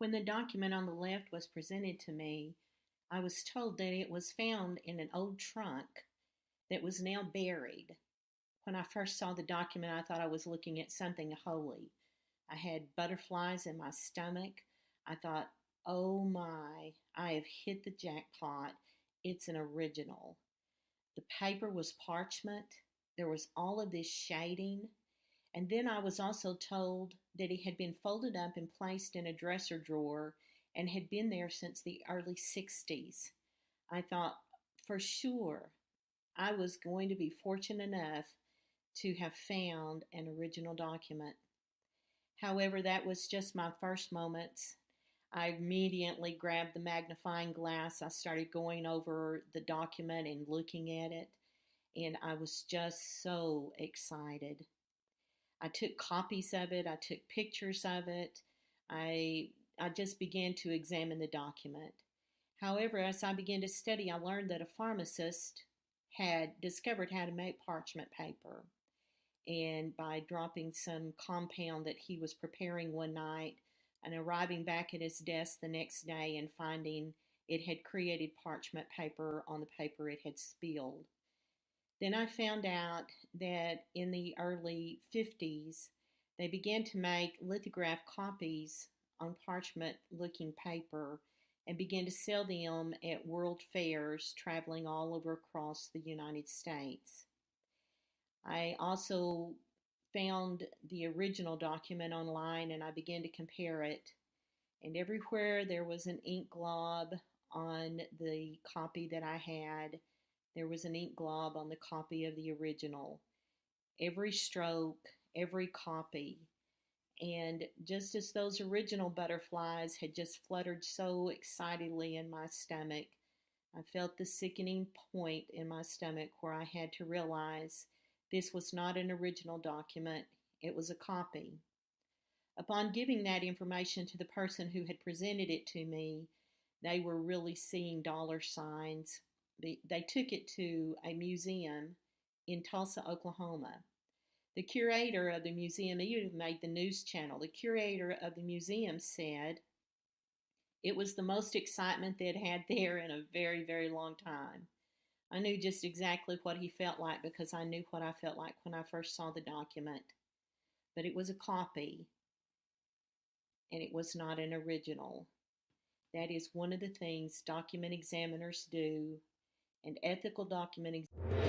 When the document on the left was presented to me, I was told that it was found in an old trunk that was now buried. When I first saw the document, I thought I was looking at something holy. I had butterflies in my stomach. I thought, oh my, I have hit the jackpot. It's an original. The paper was parchment. There was all of this shading. And then I was also told that it had been folded up and placed in a dresser drawer and had been there since the early 60s. I thought for sure I was going to be fortunate enough to have found an original document. However, that was just my first moments. I immediately grabbed the magnifying glass. I started going over the document and looking at it, and I was just so excited. I took copies of it. I took pictures of it. I just began to examine the document. However, as I began to study, I learned that a pharmacist had discovered how to make parchment paper. And by dropping some compound that he was preparing one night and arriving back at his desk the next day and finding it had created parchment paper on the paper it had spilled. Then I found out that in the early 50s, they began to make lithograph copies on parchment-looking paper and began to sell them at world fairs traveling all over across the United States. I also found the original document online and I began to compare it. And everywhere there was an ink glob on the copy that I had, there was an ink glob on the copy of the original. Every stroke, every copy. And just as those original butterflies had just fluttered so excitedly in my stomach, I felt the sickening point in my stomach where I had to realize this was not an original document, it was a copy. Upon giving that information to the person who had presented it to me, they were really seeing dollar signs. They took it to a museum in Tulsa, Oklahoma. The curator of the museum even made the news channel. The curator of the museum said it was the most excitement they'd had there in a very, very long time. I knew just exactly what he felt like because I knew what I felt like when I first saw the document. But it was a copy, and it was not an original. That is one of the things document examiners do, and ethical document examiners